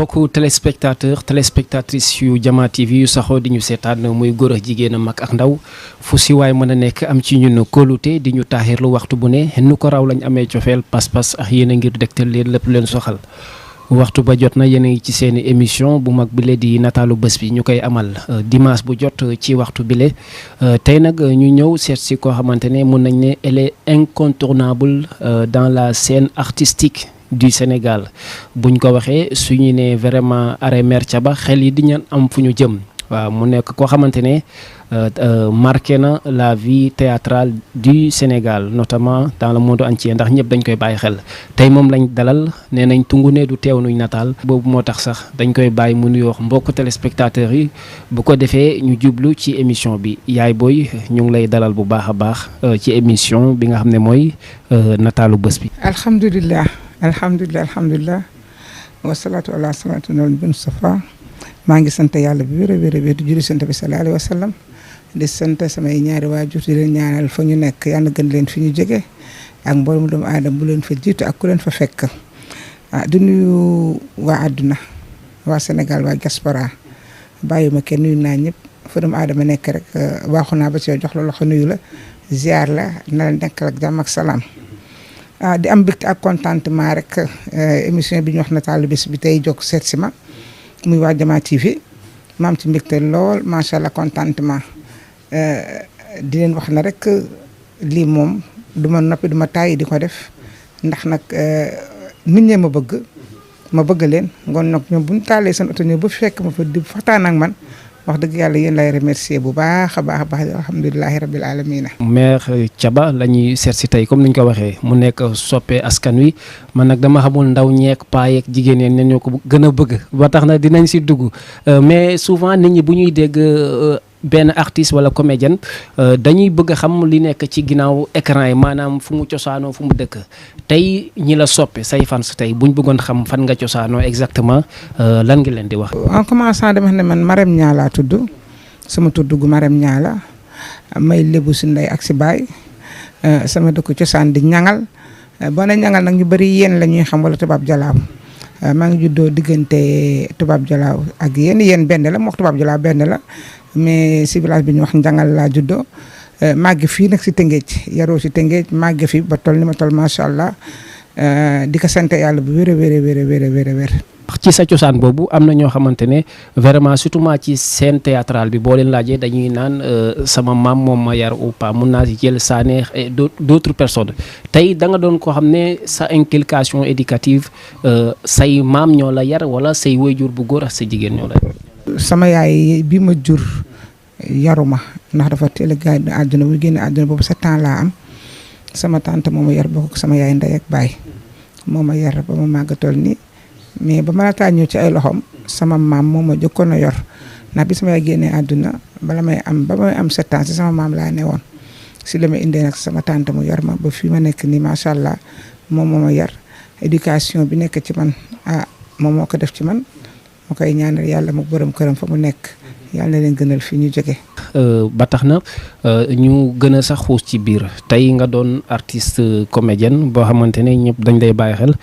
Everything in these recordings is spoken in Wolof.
mbokku téléspectatrice yu Jama TV yu saxoo di ñu seetaan muy góor ak jigéen mag ak ndaw fu si waay mën a nekk am ci ñun kóolute di ñu taaxirlu waxtu bu ne nu ko raw lañ amee cofeel pas-pas ak yéen a ngir dégtal leen lépp leen soxal waxtu ba jot na yéen a ngi ci seeni émission bu mag bile di nataalu bés bi ñu koy amal dimanche bu jot ci waxtu bile tey nag ñu ñëw seet si koo xamante ne mun nañ ne elle est incontournable dans la scène artistique du Sénégal buñ ko waxee suñu ne vraiment Arrêt Mère Thiaba xel yi di ñu am fu ñu jëm waaw mu nekk koo xamante ne marqué na la vie théâtrale du Sénégal notamment dans le monde entier ndax ñëpp dañ koy bàyyi xel tey moom lañ dalal nee nañ tungu ne du teew nuñ nataal boobu moo tax sax dañ koy bàyyi mu nuyoo mbokku téléspectateurs yi bu ko defee ñu jublu ci émission bi yaay booy ñu ngi lay dalal bu baax a baax ci émission bi nga xam ne mooy nataalu bés bi. alhamdulilah wasalaatu ala salaatu nabi Mustafa maa ngi sant yàlla bi wér a wér a wér di julli sant bi sallallahu alayhi wa sallam di sant samay ñaari waajur di leen ñaanal fa ñu nekk yàlla gën leen fi ñu jóge ak mboolem doomu aadama bu leen fa jiitu ak ku leen fa fekk di nuyu waa àdduna waa Sénégal waa diaspora bàyyuma kenn nuyu naa ñëpp fa doomu aadama nekk rek waaxu naa ba ci jox la loxo nuyu la ziar la na la nekk ak jàmm ak salaam di am mbégte ak contentement rek émission bi ñu wax nataalu bés bi tey jóg seet si ma muy waa Jama TV ma am ci mbégte lool macha allah contentement di leen wax na rek lii moom du ma noppi du ma tàyyi di ko def ndax nag nit ñee ma bëgg leen ngoon nag ñoom bu ñu taalee seen oto ñëw ba fekk ma fa di waxtaan ak man wax dëgg yàlla yéen lay remercier bu baax a baax a baax alhamdulilahi rabbil alamina. Mère Thiaba la ñuy seet si tey comme ni ñu ko waxee mu nekk soppee askan wi man nag dama xamul ndaw ñeek paa yeeg jigéen ñi ñoo ko gën a bëgg ba tax na dinañ si dugg mais souvent nit ñi bu ñuy dégg benn artiste wala comédienne dañuy bëgg a xam li nekk ci ginnaaw écran yi maanaam fu mu cosaanoo fu mu dëkk tey ñi la soppe say fans tey buñ bëggoon xam fan nga cosaanoo exactement lan ngi leen di wax. en commençant dama ne man Marème Niang laa tudd sama tudd gu Marème Niang la may lébu si ndey ak si baay sama dëkk cosaan di ñangal boo ne ñangal nag ñu bëri yéen la ñuy xam wala tubaab jalaaw maa ngi juddoo diggante tubaab jalaaw ak yéen benn la mook tubaab jalaaw benn la. mais si village bi ñu wax Njangal laa juddoo màgg fii nag si Tëngéej yaroo si Tëngéej màgg fi ba toll ni ma toll macha allah di ko sant yàlla bu wér a wér. ci sa cosaan boobu am na ñoo xamante ne vraiment surtout ci scène théâtrale bi boo leen laajee dañuy naan sama maam moom ma yar ou pas mun naa si jël Sanex et d'autres personnes tey da nga doon koo xam ne sa inculcation éducative say maam ñoo la yar wala say waajur bu góor ak sa jigéen ñoo la yar. sama yaay bi ma jur yaruma ndax dafa teel a gaañ àdduna bu génn àdduna boobu 7 ans laa am sama tante moo ma yar bokk sama yaay ndey ak baay moo ma yar ba ma màggatool nii mais ba ma laataa ñëw ci ay loxoom sama maam moo ma jëkkoon a yor ndax bi sama yaay génnee àdduna ba may am 7 ans si sama maam laa ne woon si la ma indee nag sama tante mu yor ma ba fii ma nekk nii macha allah moom moo ma yar éducation bi nekk ci man moom moo ko def ci man. ma koy ñaanal yàlla mu borom këram fa mu nekk yàlla na leen gënal fii ñu jóge ba tax na ñu gën a sax xuus ci biir tey nga doon artiste comédienne boo xamante ne ñëpp dañ lay bàyyi xel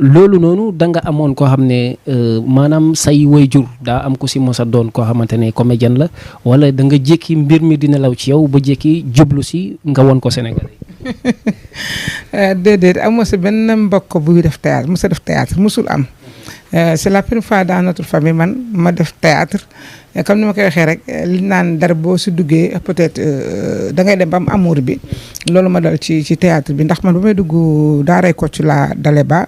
loolu noonu da nga amoon koo xam ne maanaam say waajur daa am ku si mos a doon koo xamante ne comédienne la wala da nga jékki mbir mi dina law ci yow ba jékki jublu si nga won ko Sénégalais yi. déedéet amoo sa benn mbokk buy def théâtre mos a def théâtre mosul am. c'est la première fois dans notre famille man ma def théâtre comme ni ma koy waxee rek li naan dara boo si duggee peut-être da ngay dem ba am amour bi loolu ma dal ci théâtre bi ndax man ba may dugg daaray Kocc laa dale ba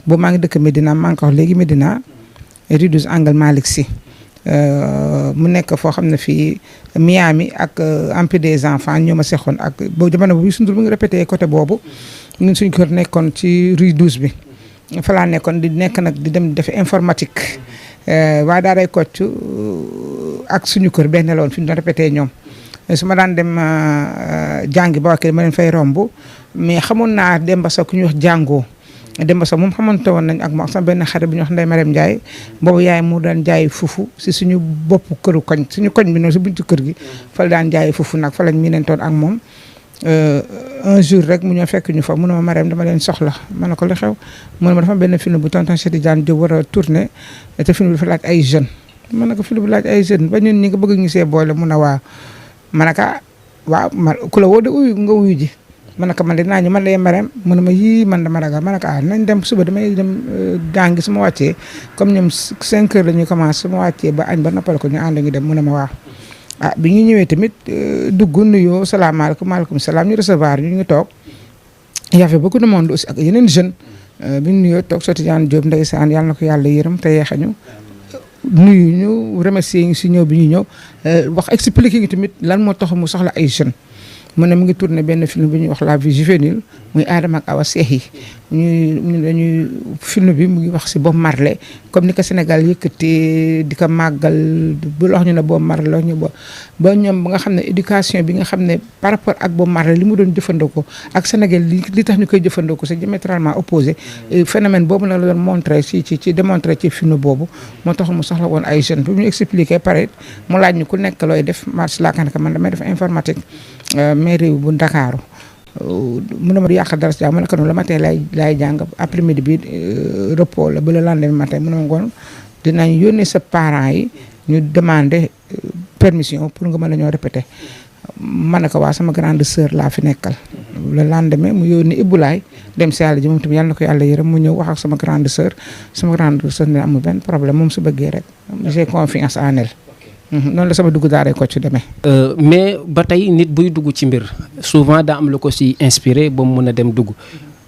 boobu maa ngi dëkk Médina maa ngi ko wax léegi Médina rue 12 angle Malick Sy mu nekk foo xam ne fii Miami ak Empire des enfants ñoo ma seexoon ak boobu jamono bu Youssou Ndour mu ngi répété côté boobu ñun suñu kër nekkoon ci rue 12 bi. fa laa nekkoon di nekk nag di dem def informatique waa daaray Kocc ak suñu kër benn la woon fi ñu doon répété ñoom su ma daan dem jàngi ba waa ma leen fay romb mais xamoon naa Demba Sow ku ñuy wax jàngoo Demba Sow moom xamante woon nañ ak moom sama benn xarit bu ñuy wax Ndeye Marème Ndiaye boobu yaay mu daan jaay fufu si suñu bopp këru koñ suñu koñ bi noonu si buntu kër gi fa la daan jaay fufu nag fa lañ miinantoon ak moom un jour rek mu ñëw fekk ñu fa mu ne ma Marème dama leen soxla ma ne ko lu xew mu ne ma dafa am benn film bu tonton Cheikh Tidiane Diop war a tourné te film bi dafa laaj ay jeunes ma ne ko film bi laaj ay jeunes ba ñun ñi nga bëgg ñu see boole mu ne waaw ma ne ko waaw man ku la woo de uyu nga wuyu ji ma ne ko man de naa ñu man de Marème mu ne ma yii man dama ragal ma ne ko nañ dem suba damay dem jàngi su ma wàccee comme ñoom 5 heures la ñuy commencé su ma wàccee ba añ ba noppal ko ñu ànd ñu dem mu ne ma waaw. bi ñu ñëwee tamit dugg nuyoo salaamaaleykum maaleykum salaam ñu recevoir ñu ngi toog y avait beaucoup de monde aussi ak yeneen jeunes bi ñu nuyoo toog Cheikh Tidiane Diop ndeysaan yàlla na ko yàlla yërëm te yeexañu nuyu ñu remercier ñu si ñëw bi ñu ñëw wax expliquer ñu tamit lan moo tax mu soxla ay jeunes mu ne mu ngi tourné benn film bi ñuy wax La Vie juvénile muy Adama ak Awa Seex yi dañuy film bi mu ngi wax si Bob Marley comme ni ko Sénégal yëkkatee di ko màggal bu wax ñu ne Bob Marley ñu ba ñoom ba nga xam ne éducation bi nga xam ne par rapport ak Bob Marley li mu doon jëfandikoo ak Sénégal li tax ñu koy jëfandikoo c'est diamétralement opposé phénomène boobu nag la doon montré ci démontré ci film boobu moo tax mu soxla woon ay jeunes bu ñu expliqué pare mu laaj ñu ku nekk looy def marche laakanaka man damay def informatique mairie bu Ndakaaru mu ne ma du yàq dara si ma ne ko noonu le matin laay jàng après midi bi repos la ba le lendemain matin mu ne ma ngoon dinañ yónnee sa parents yi ñu demander permission pour nga mën a ñoo répéter ma ne ko waa sama grande sœur laa fi nekkal le lendemain mu yónni Ibulaay dem si yàlla ji moom tamit yàlla na ko yàlla yërëm mu ñëw wax ak sama grande sœur ne amul benn problème moom su bëggee rek j'ai confiance en elle. noonu la sama dugg daaray Kocc demee. mais ba tey nit buy dugg ci mbir souvent daa am lu ko si inspiré ba mu mën a dem dugg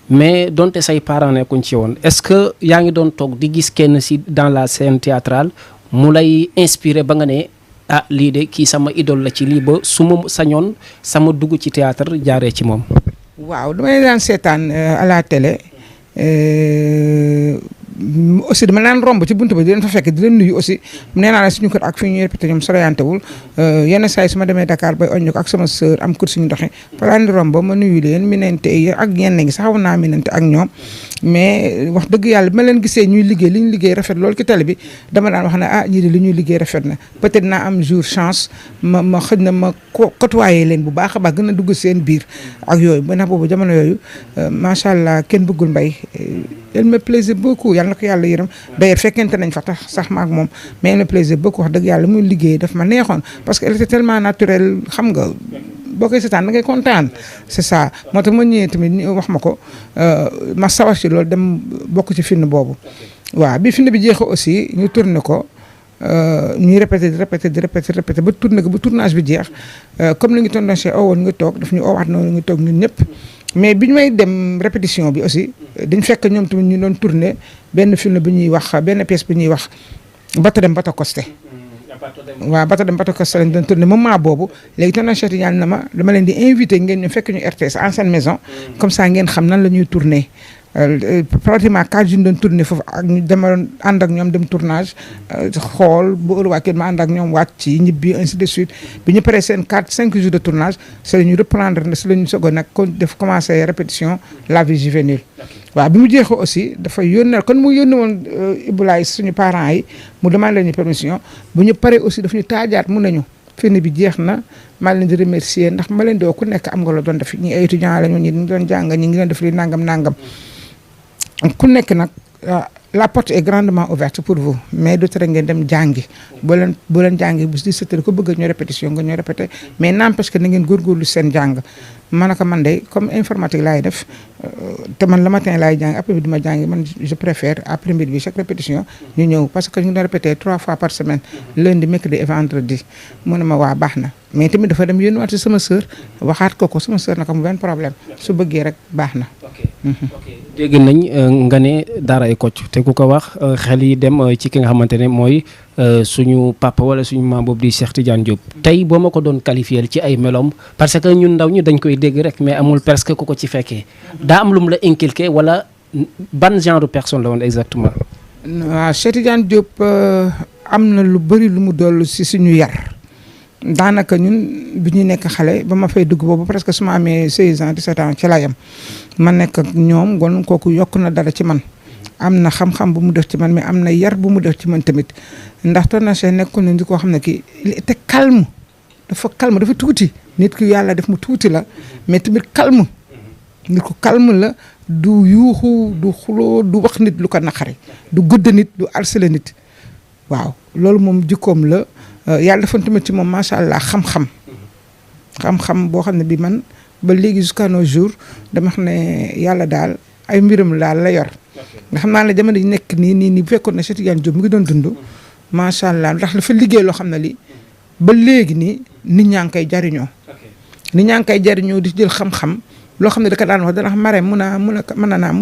mais donte say parents nekkuñ ci woon est-ce que yaa ngi doon toog di gis kenn si dans la scène théâtrale mu lay inspiré ba nga ne ah lii de kii sama idole la ci lii ba su ma sañoon sama dugg ci théâtre jaaree ci moom. waaw damay daan seetaan à la télé. aussi dama naan romb ci buntu ba di leen fa fekk di leen nuyu aussi nee naa la suñu kër ak fi ñuy répété ñoom soriantewul yenn saa yi su ma demee Dakar bay oññu ko ak sama sœur am kër suñu doxee fa laa di romb ma nuyu leen minente ak ñenn ngi sax xaw naa minente ak ñoom mais wax dëgg yàlla bi ma leen gisee ñuy liggéey li ñu liggéey rafet loolu ci télé bi dama daan wax ne ñii de li ñuy liggéey rafet na peut-être naa am jour chance ma xëj na ma côtoyer leen bu baax a baax gën a dugg seen biir ak yooyu ba ndax boobu jamono yooyu macha allah kenn bëggul mbay elle me plaisait beaucoup yàlla na ko yàlla yërëm d'ailleurs fekkente nañ fa tax sax ma ak moom mais elle me plaisait beaucoup wax dëgg yàlla muy liggéey daf ma neexoon parce que elle était tellement naturelle xam nga boo koy seetaan da ngay kontaan c'est ça moo tax ma ñëwee tamit ñu wax ma ko ma sawar ci loolu dem bokk ci film boobu waaw bi film bi jeexee aussi ñu tourné ko ñuy répété ba tourné ko ba tournage bi jeex comme ni ngi tonton Cheikh woon ñu ngi toog daf ñu owaat noonu ñu ngi toog ñun ñëpp mais bi ñu may dem répétition bi aussi dañ fekk ñoom tamit ñu doon tourné benn film bi ñuy wax benn pièce bi ñuy wax Bato dem Bato Costé waaw Bato dem Bato Costé lañ doon tourné moment boobu léegi tonton Cheikh Tidiane na ma dama leen di invité ngeen ñu fekk ñu RTS ancienne maison comme ça ngeen xam nan la ñuy tourné pratiquement 4 jours doon tourné foofu ak ñu demoon ànd ak ñoom dem tournage xool bu heure wàccee ma ànd ak ñoom wàcc ci ñibbi ainsi de suite bi ñu paree seen 5 jours de tournage c'est la ñu reprendre ne si la ñu soog a nag kon def commencé répétition La Vie juvénile waaw bi mu jeexee aussi dafa yónnee kon mu yónnee woon Ibulaay suñu parents yi mu demandé ñu permission bu ñu paree aussi daf ñu taajaat mun nañu film bi jeex na maa leen di remercier ndax ma leen di ku nekk am nga la doon def ñi ay étudiants la ñu ñi ngi doon jàng ñi ngi doon def li nangam ku nekk nag la porte est grandement ouverte pour vous mais du tere ngeen dem jàngi boo leen jàngi bu 17 heures ko bëgg ñu répétition nga ñu répété mais n'empêche que na ngeen góorgóorlu seen jàng ma ne ko man de comme informatique laay def te man le matin laay jàng après midi ma jàngi man je préfère après midi bi chaque répétition ñu ñëw parce que ñu doon répété 3 fois par semaine lundi mercredi et vendredi mu ne ma waa baax na mais tamit dafa dem yónniwaat ci sama sœur waxaat ko sama sœur na ko mu benn problème su bëggee rek baax na. dégg nañ nga ne daaray Kocc te ku ko wax xel yi dem ci ki nga xamante ne mooy suñu papa wala suñu maam boobu di Cheikh Tidiane Diop. tey boo ma ko doon qualifier ci ay melom parce que ñun ndaw ñi dañ koy dégg rek mais amul presque ku ko ci fekkee daa am lu mu la inculqué wala ban genre personne la woon exactement. waaw Cheikh Tidiane Diop am na lu bëri lu mu dollu si suñu yar. daanaka ñun bi ñu nekk xale ba ma fay dugg boobu presque su ma amee 16 ans 17 ans ci laa yam ma nekk ak ñoom gon kooku yokk na dara ci man am na xam-xam bu mu def ci man mais am na yar bu mu def ci man tamit ndax tonton Cheikh nekkul na di koo xam ne kii il était calme dafa tuuti nit ku yàlla def mu tuuti la mais tamit calme nit ku calme la du yuuxu du xuloo du wax nit lu ko naqari du gudd nit du harceler nit waaw loolu moom jikkoom la yàlla defoon tamit ci moom macha allah xam-xam boo xam ne bi man ba léegi jusqu'à nos jours dama xam ne yàlla daal ay mbiram daal la yor nga xam naa ne jamono ji nekk nii bu fekkoon ne Cheikh Tidiane Diop mu ngi doon dund macha allah ndax dafa liggéey loo xam ne li ba léegi nii nit ñaa ngi koy jariñoo nit ñaa ngi koy jariñoo di jël xam-xam loo xam ne da ka daan wax dana xam Marème mu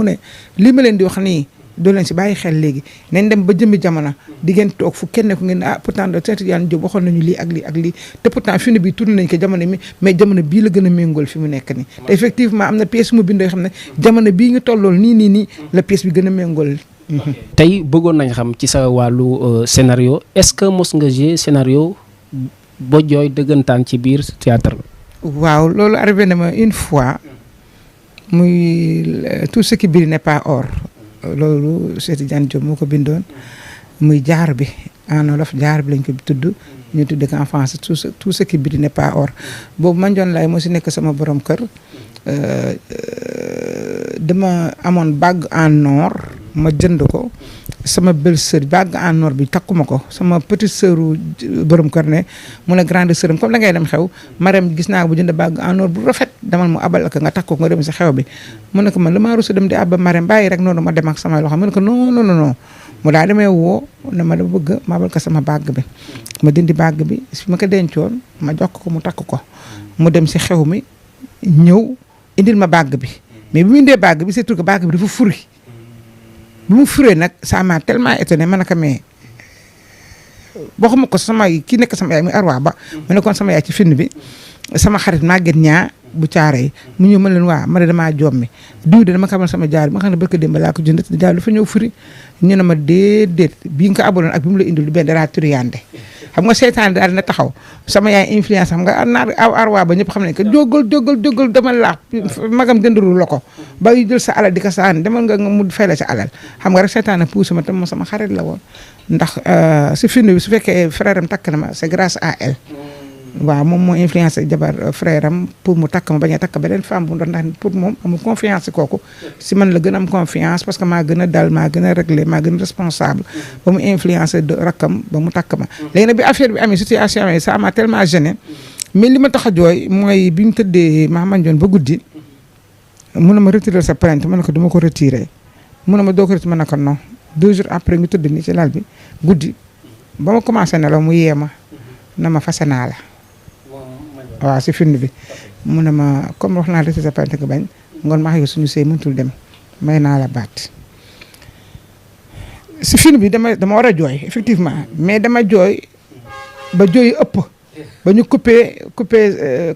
ne lii ma leen di wax nii doo leen si bàyyi xel léegi nañ dem ba jëmmi jamono di ngeen toog fu kenn ku ngeen pourtant de Cheikh Tidiane Diop waxoon nañu lii ak lii te pourtant fi bi tourné nañ ko jamono mi mais jamono bii la gën a méngool fi mu nekk nii te effectivement am na pièce mu bindoo xam ne jamono bii nga tollool nii la pièce bi gën a méngool. tey bëggoon nañ xam ci sa wàllu scénario est-ce que mos nga jouer scénario ba jooy dëggantaan ci biir théâtre bi. waaw loolu arrivé na ma une fois muy tout ce qui brille n'est pas or. loolu Cheikh Tidiane Diop moo ko bindoon muy jaar bi en wolof jaar bi lañ ko tudd ñu tudd ko en français tout ce qui brille n'est pas or boobu Mandione Laye moo si nekk sama borom kër dama amoon bague en or ma jënd ko sama belle-sœur bague en or bi takkuma ko sama petite sœuru borom kër ne mu ne grande sœuram comme da ngay dem xew Marème gis naa bu jënd bague en or bu rafet demal mu abal ak nga takk ko nga dem si xew bi mu ne ko man damaa rusa dem di abba Marème bàyyi rek noonu ma dem ak samay loxo mu ne ko non mu daa demee woo ne ma dama bëgg ma abal ko sama bague bi ma dindi bague bi fi ma ko dencoon ma jox ko mu takk ko mu dem si xew mi ñëw indil ma bague bi mais bi mu indee bague bi c'est tout que bague bi dafa furi bu mu furee nag ça m'a tellement étonné ma ne ko mais waxuma ko sama kii nekk sama yaay muy arwaa ba ma nekkoon sama yaay ci film bi sama xarit Maguette ñaa bu caare mu ñëw ma leen waa ma ne damaa jommi diw de dama ko amal sama jaar ma xam ne barka démb laa ko jënd jaar lu fa ñëw furi ñu ne ma déedéet bii nga ko abaloon ak bi mu la indil lu benn dara turiyande xam nga seytaan daal na taxaw sama yaay influence xam nga naar arwaa ba ñëpp xam ne que jógal dama laax magam jënduru la ko ba jël sa alal di ko saan demal nga mu fay la sa alal xam nga rek seytaan a poussé ma tam ma sama xarit la woon ndax si film bi su fekkee frère am takk na ma c'est grâce à elle waaw moom moo influencé jabar frère am pour mu takk ma bañ a takk beneen femme bu ndax pour moom amul confiance si kooku si man la gën a am confiance parce que maa gën a dal maa gën a réglé maa gën a responsable ba mu influencé rakkam ba mu takk ma léegi nag bi affaire bi amee situation yi ça m'a tellement gêné mais li ma tax a jooy mooy bi mu tëddee maa Mandione ba guddi mun na ma retirer sa plainte ma ne ko du ma ko retirer mun na ma doo ko retirer ma ne ko non 2 jours après nga tëdd nii ci lal bi guddi ba ma commencé nelaw mu yee ma na ma fase naa la waaw si film bi mu ne ma comme wax naa retirer sa plainte nga bañ ngoon ma yow suñu sëy mënatul dem may naa la baat si film bi dama war a jooy effectivement mais dama jooy ba jooy ëpp ba ñu coupé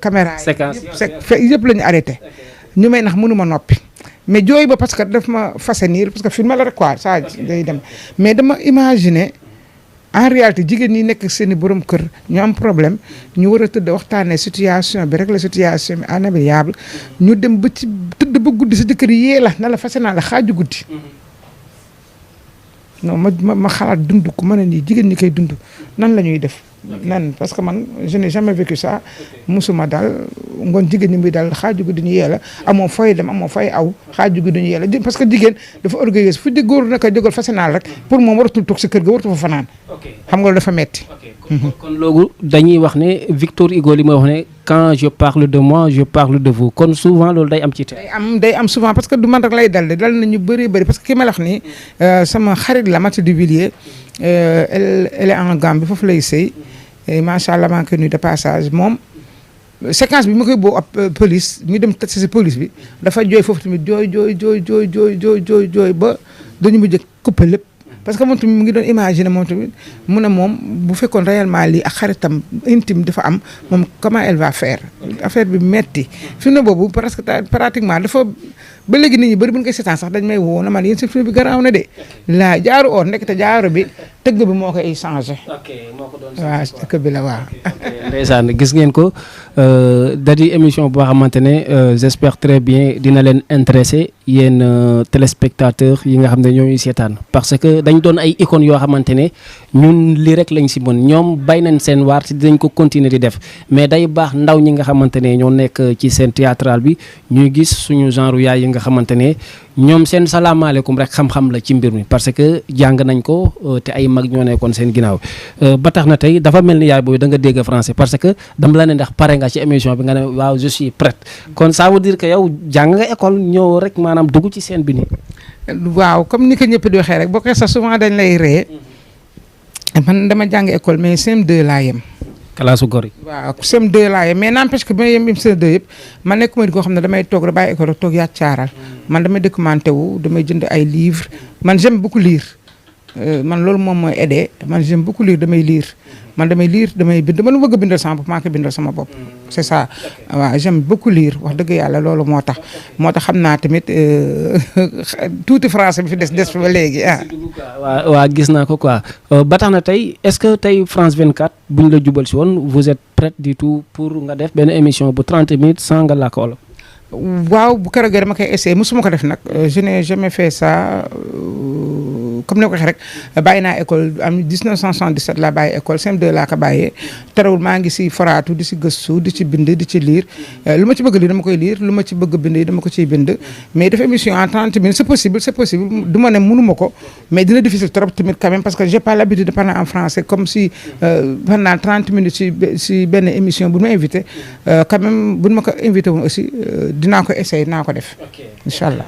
caméra yi yëpp la ñu arrêté ñu may nax mënuma noppi mais jooy ba parce que daf ma façonner parce que film la rek quoi ça day dem mais dama imaginer en réalité jigéen ñi nekk seeni borom kër ñu am problème ñu war a tëdd waxtaanee situation bi rek la situation bi en amiable ñu dem ba ci tëdd ba guddi sa jëkkër yee la na la fase naa la xaaju guddi non ma xalaat dund ko ma ne nii jigéen ñi koy dund nan la ñuy def nan parce que man je n'ai jamais vécu ça musuma daal ngoon jigéen ñi muy daal xaaju guddi ñu yee la amoo fooy dem amoo fooy aw xaaju guddi ñu yee la parce que jigéen dafa orgueilleuse fu di góor naka jógal fase naa la rek pour moom waratul toog si kër ga waratu fa fanaan xam nga loolu dafa metti kon loolu dañuy wax ne Victor Hugo li may wax ne quand je parle de moi je parle de vous kon souvent loolu day am ci te day am souvent parce que du man rek lay dal na ñu bëri parce que ki ma la wax ni sama xarit la Mathilde Villiers elle est en Gambie foofu lay sëy macha allah maa ngi koy nuyu de passage moom séquence bi ma koy boo ab police ñu dem tase si police bi dafa jooy foofu tamit jooy ba dañu mujj coupé lépp parce que moom tamit mu ngi doon imaginer moom tamit mu ne moom bu fekkoon réellement lii ak xaritam intime dafa am moom comment elle va faire affaire bi metti fi mu ne boobu parce que pratiquement dafa ba léegi nit ñi bëri bu ñu koy seetaan sax dañ may woo na man yéen seen film bi garaaw na de laa jaaru or nekk te jaaru bi tëgg bi moo koy changé. moo ko doon waaw tëgg bi la waaw. ndeysaan gis ngeen ko da di émission boo xamante ne j'espère très bien dina leen intéressé yéen téléspectateurs yi nga xam ne ñoo ñuy seetaan parce que dañ doon ay icônes yoo xamante ne ñun lii rek lañ si mën ñoom bay nañ seen waar te dinañ ko continuer di def mais day baax ndaw ñi nga xamante ne ñoo nekk ci scène théâtrale bi ñuy gis suñu genre yaay yi nga xamante ne ñoom seen salaamaaleykum rek xam-xam la ci mbir mi parce que jàng nañ ko te ay mag ñoo nekkoon seen ginnaaw ba tax na tey dafa mel ni yaay boobu da nga dégg français parce que dama la ne ndax pare nga ci émission bi nga ne waaw je suis prête kon ça veut dire que yow jàng nga école ñëw rek maanaam dugg ci scène bi nii. waaw comme ni ko ñëpp di waxee rek boo koy sax souvent dañ lay ree man dama jàng école mais CM2 laa yem. kalaasu gor yi. waaw CM2 laa yem mais n'empêche que bi ma yem CM2 yëpp man nekkuma di koo xam ne damay toog rek bàyyi école rek toog yàccaaral man damay documenté wu damay jënd ay livres man j'aime beaucoup lire man loolu moom mooy aidé man j'aime beaucoup lire damay lire damay bind man bëgg a bindal sama bopp maa ko bindal sama bopp c'est ça waaw j'aime beaucoup lire wax dëgg yàlla loolu moo tax xam naa tamit tuuti français bi fi des fi ba léegi ah. waaw gis naa ko quoi ba tax na tey est-ce que tey France 24 buñ la jubal si woon vous êtes prête du tout pour nga def benn émission bu 30 minutes sans nga làkk wolof. waaw bu keroog dama koy essayé mosuma ko def nag je n'ai jamais fait ça comme ni ko waxee rek bàyyi naa école am 1977 laa bàyyi école CM2 laa ko bàyyee terewul maa ngi si foraatu di si gëstu di ci bind di ci lire lu ma ci bëgg lire dama koy lire lu ma ci bëgg bind dama ko ciy bind mais def émission en 30 minutes c'est possible du ma ne mënuma ko mais dina difficile trop tamit quand même parce que j'ai pas l'habitude de parler en français comme si pendant 30 minutes si benn émission bu ma invité quand même bu ma ko invité woon aussi dinaa ko essayer dinaa ko def incha allah.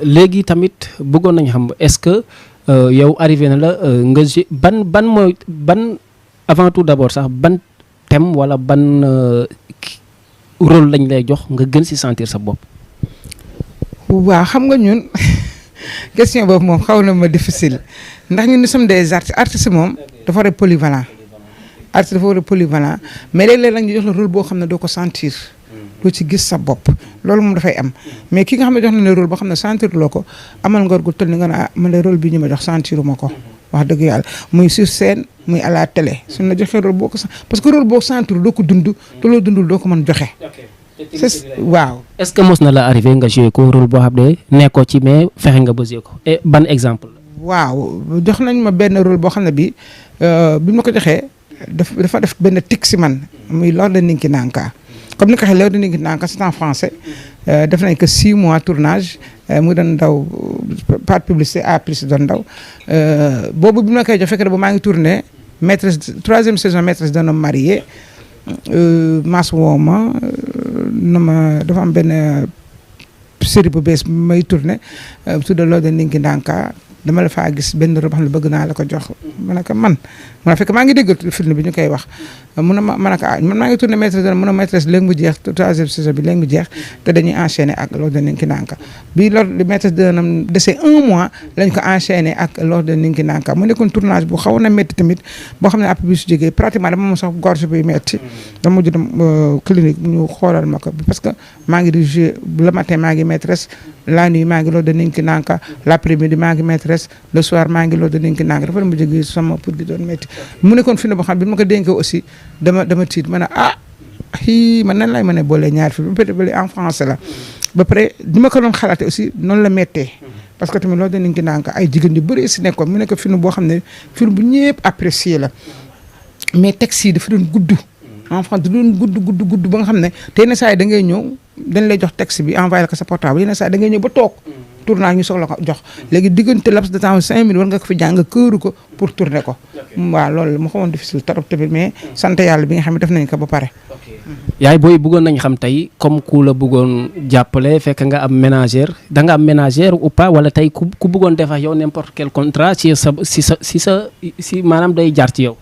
léegi tamit bëggoon nañu xam est-ce que yow arrivé na la nga ban avant tout d'abord sax ban thème wala ban rôle lañ lay jox nga gën ci sentir sa bopp. waaw xam nga ñun question boobu moom xaw na ma difficile ndax ñun nous sommes des artistes moom dafa war a polyvalent mais léeg-léeg nag ñu jox la rôle boo xam ne doo ko sentir. doo ci gis sa bopp loolu moom dafay am mais ki nga xam ne jox na le rôle boo xam ne sentir loo ko amal ngor gu toll ni nga ne man le rôle bi ñu ma jox sentiruma ko wax dëgg yàlla muy sur scène muy à la télé suñ la joxee rôle boo ko parce que rôle boo sentir doo ko dund te loo dundul doo ko mën joxe. waaw. est-ce que mos na la arrivé nga joué ko rôle boo xam ne nekkoo ci mais fexe nga bësee ko et ban exemple. waaw jox nañ ma benn rôle boo xam ne bi ma ko joxee dafa def benn tic si man muy Lord de Ninki Nanka. comme ni ko waxee léegi dañuy naan c'est en français def nañ que 6 mois tournage mu doon daw part publicité à plus doon daw boobu bi ma koy jox fekk na ba maa ngi tourné troisième saison maîtresse d'un homme marié mas wooma na ma dafa am benn série bu bees may tourné tudda Lord de Ninki Nanka dama la faa gis benn rôle boo xam ne bëgg naa la ko jox ma ne ko man fekk maa ngi dégg film bi ñu koy wax mun na ma ne ko man maa ngi tourné maîtresse mun a maîtresse léegi mu jeex troisième saison bi léegi mu jeex te dañuy enchaîner ak Lord de Ninki Nanka bi Lord de maîtresse dënam dese 1 mois lañ ko enchaîner ak Lord de Ninki Nanka mu nekkoon tournage bu xaw na métti tamit boo xam ne après bi su jógee pratiquement dama moom sax gorge bi métti dama mujj dem clinique ñu xoolal ma ko parce que maa ngi di jouer le matin maa ngi maîtresse la nuit maa ngi Lord de Ninki Nanka l'après-midi maa ngi maîtresse le soir maa ngi Lord de Ninki Nanka dafa mu jógee sama pour gi doon métti mu nekkoon film boo xam bi ma ko dénkee aussi dama tiit ma ne man nan lay mën a boolee ñaar film peut-être en français la ba pare ni ma ko doon xalaate aussi noonu la méttee parce que tamit Lord de Ninki Nanka ay jigéen yu bëri si nekkoon mu nekk film boo xam ne film bu ñëpp apprécié la mais texte yi dafa doon gudd en France da doon gudd ba nga xam ne te yenn saa yi da ngay ñëw dañ lay jox texte bi envoyé la ko sa portable yenn saa yi da ngay ñëw ba toog tournage ñu soxla ko jox léegi diggante laps de temps 5 minutes war nga ko fi jàng këru ko pour tourner ko waaw loolu mu xawoon difficile trop tamit mais sant yàlla bi nga xam ne def nañ ko ba pare. yaay booy bëggoon nañ xam tey comme ku la bëggoon jàppale fekk nga am ménagère da nga am ménagère ou pas wala tey ku bëggoon def ak yow n'importe quel contrat si maanaam day jaar ci yow.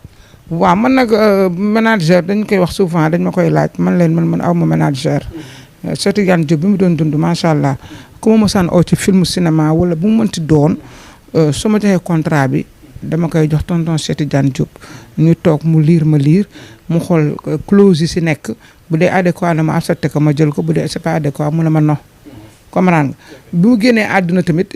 waaw man nag ménagère dañ koy wax souvent dañ ma koy laaj man aw ma ménagère. Cheikh Tidiane Diop bi mu doon dund macha allah ku ma mosaan oo ci film cinéma wala bu mu mënti doon su ma joxee contrat bi dama koy jox tonton Cheikh Tidiane Diop ñu toog mu liir mu xool clause yi si nekk bu dee adéquat na ma accepté ko ma jël ko bu dee c'est pas adéquat mu ne ma non comprendre nga bi mu génnee àdduna tamit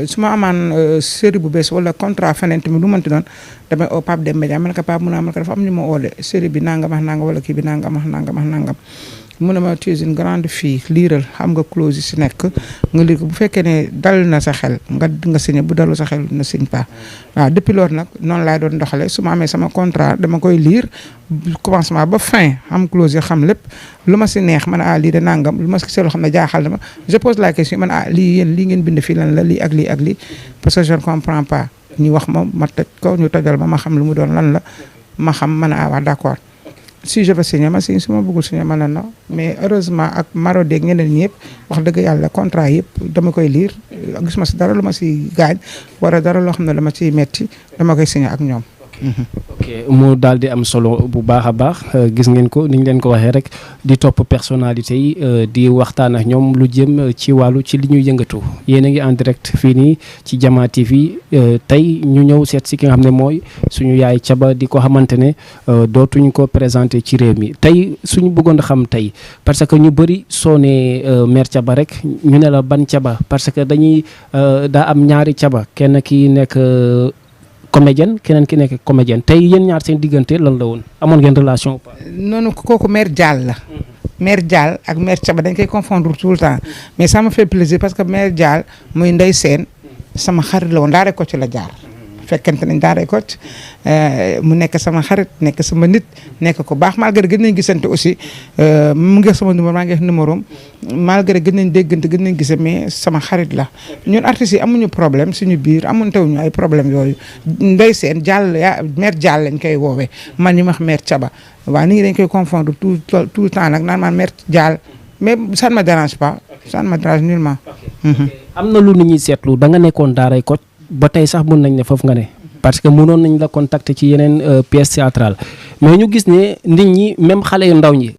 su ma amaan série bu bees wala contrat feneen tamit lu mënti doon damay oo Pape Demba Dia man ko Pape mun naa man ko dafa am ñu ma oo de série bi nangam ak nangam wala kii bi nangam ak nangam ak nangam mu ne ma tu es une grande fille liiral xam nga clause yi si nekk nga liir ko bu fekkee ne dal na sa xel nga signé bu dalu sa xel na signe pas waaw depuis loolu nag noonu laay doon doxale su ma amee sama contrat dama koy liir commencement ba fin xam clause yi xam lépp lu ma si neex man lii de nangam lu ma si seetlu xam ne jaaxal na ma je pose la question man lii yéen lii ngeen bind fii lan la lii ak lii ak lii parce que je ne comprends pas ñu wax ma toj ko ñu tojal ma xam lu mu doon lan la ma xam man wax d'accord si je veux signer ma signe su ma bëggul signer ma la non mais heureusement ak Marodi ak ñeneen ñëpp wax dëgg yàlla contrat yëpp dama koy lire gis ma si dara lu ma si gaañ wala dara loo xam ne dama ciy metti dama koy signer ak ñoom. ok mu daal di am solo bu baax a baax gis ngeen ko ni ñu leen ko waxee rek di topp personnalité yi di waxtaan ak ñoom lu jëm ci wàllu ci li ñuy yëngatu yéen a ngi en direct fii nii ci Jama TV tey ñu ñëw seet si ki nga xam ne mooy suñu yaay Thiaba di ko xamante ne dootuñ ko présenté ci réew mi tey suñu bëggoon a xam tey parce que ñu bëri soo nee mère Thiaba rek ñu ne la ban Thiaba parce que dañuy daa am ñaari Thiaba kenn ki nekk comédienne keneen ki nekk comédienne tey yéen ñaar seen diggante lan la woon amoon ngeen relation ou pas. noonu kooku mère Dial la. mère Dial ak mère Thiaba dañ koy confondre tout le temps mais ça me fait plaisir parce que mère Dial muy Ndey Seen sama xarit la woon daare ko ci la jaar. fekkente nañ daare ko mu nekk sama xarit nekk sama nit nekk ko baax malgré gën nañ gisante aussi mu ngi sama numéro maa ngi numéro am malgré gën nañ déggante gën nañ gise mais sama xarit la ñun artistes yi amuñu problème suñu biir amuñu tawuñu ay problème yooyu Ndey Seen Dial mère Dial lañ koy woowee man ñu wax mère Thiaba waaw nit ñi dañ koy confondre tout le temps nag naan man mère Dial mais ça ne me dérange pas ça ne me dérange nullement. am na lu nit ñi seetlu da nga nekkoon daaray Kocc ba tey sax mën nañ ne foofu nga ne parce que mënoon nañ la contacter ci yeneen pièce théâtrale mais ñu gis ne nit ñi même xale yu ndaw ñi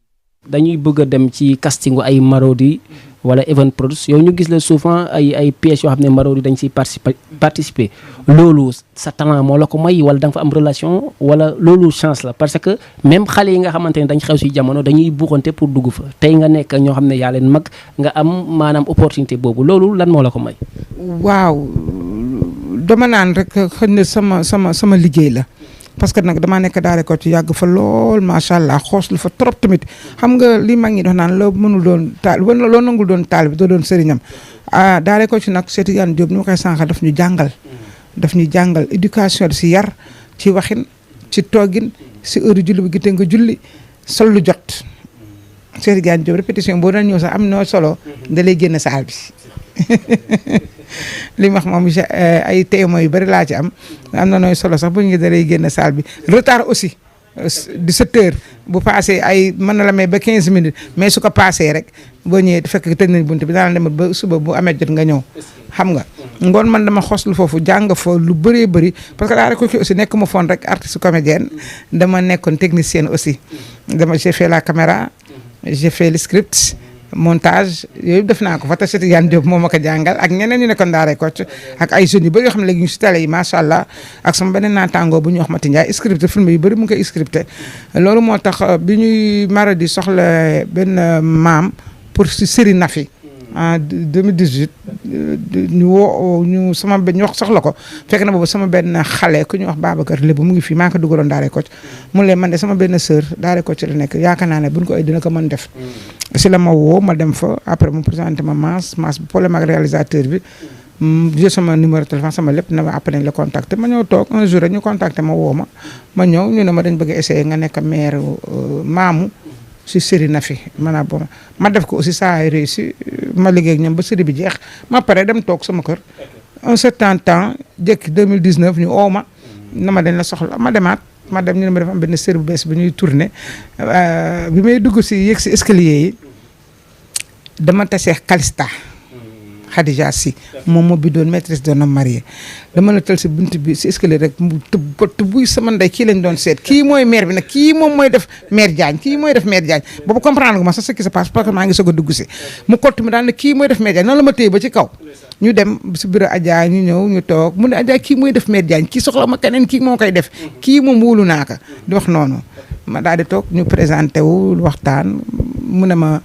dañuy bëgg a dem ci castingu ay Marodi wala Even Produce yow ñu gis la souvent ay pièces yoo xam ne Marodi dañ ciy participer loolu sa talent moo la ko may wala da nga fa am relation wala loolu chance la parce que même xale yi nga xamante ne dañ xew si jamono dañuy buuxante pour dugg fa tey nga nekk ñoo xam ne yaa leen mag nga am maanaam opportunité boobu loolu lan moo la ko may. waaw dama naan rek xëy na sama liggéey la parce que nag damaa nekk daare ko ci yàgg fa lool macha allah xoos lu fa trop tamit xam nga li mag ñi dox naan loo mënul doon taal loo nangul doon taal bi doo doon sëriñam daare ko ci nag Cheikh Tidiane Diop ni ma koy sànqal daf ñu jàngal éducation si yar ci waxin ci toggin si heure julli bi gite nga julli sol lu jot Cheikh Tidiane Diop répétition boo doon ñëw sax am noo solo da lay génn saal bi li ma wax moom ay témoins yu bari laa ci am na nooy solo sax bu ñu dalay génn salle bi retard aussi 17 heures bu passé ay mën na la may ba 15 minutes mais su ko passé rek boo ñëwee fekk tëj nañ bunt bi daal dem ba suba bu amee jot nga ñëw xam nga ngoon man dama xoslu foofu jàng fa lu bëree bëri parce que daa rek aussi nekk ma foon rek artiste comédienne dama nekkoon technicienne aussi j'ai fait la caméra j'ai fait le script montage yooyu def naa ko fa te Cheikh Tidiane Diop moo ma ko jàngal ak ñeneen ñu nekkoon daaray Kocc ak ay jeunes yu bëri yoo xam ne léegi ñu si télé yi macha allah ak sama beneen naataangoo bu ñuy wax Mati Ndiaye scripté film yu bëri mu ngi koy scripté loolu moo tax bi ñuy Marodi soxla benn maam pour si série Nafi en 2018 ñu sama benn ñu wax soxla ko fekk na boobu sama benn xale ku ñuy wax Babacar Lébu mu ngi fii maa ko dugaloon daaray Kocc mu leen man de sama benn sœur daaray Kocc la nekk yaakaar naa ne buñ ko ay dina ko mën def si la ma woo ma dem fa après mu présenté ma masse bu problème ak réalisateur bi j'ai sama numéro téléphone sama lépp na ma après nañ la contacté ma ñëw toog un jour rek ñu contacté ma woo ma ñëw ñu ne ma dañ bëgg a essayer nga nekk maire maamu si série Nafi maanaam bon ma def ko aussi ça a réussi ma liggéey ak ñoom ba série bi jeex ma pare dem toog sama kër un certain temps jëkk 2019 ñu oo ma na ma dañ la soxla ma demaat ma dem ñu ne ma dafa am benn série bu bees bi ñuy tourné bi may dugg si yéeg si escalier yi dama tasee Kalista Khadija Si moom moo bi doon maîtresse d'un homme marié dama la tel si bunt bi si escalier rek mu tëb ba buy sama ndey kii lañ doon seet kii mooy maire bi nag kii moom mooy def maire Diagne kii mooy def maire Diagne boobu comprendre nga ma sax ce qui se passe parce que maa ngi soog a dugg si mu kott mi daal ne kii mooy def maire Diagne noonu la ma téye ba ci kaw ñu dem si bureau Adja ñu ñëw ñu toog mu ne Adja kii mooy def maire Diagne kii soxla ma keneen kii moo koy def kii moom wóolu naa ko di wax noonu ma daal di toog ñu présenté wu waxtaan mu ne ma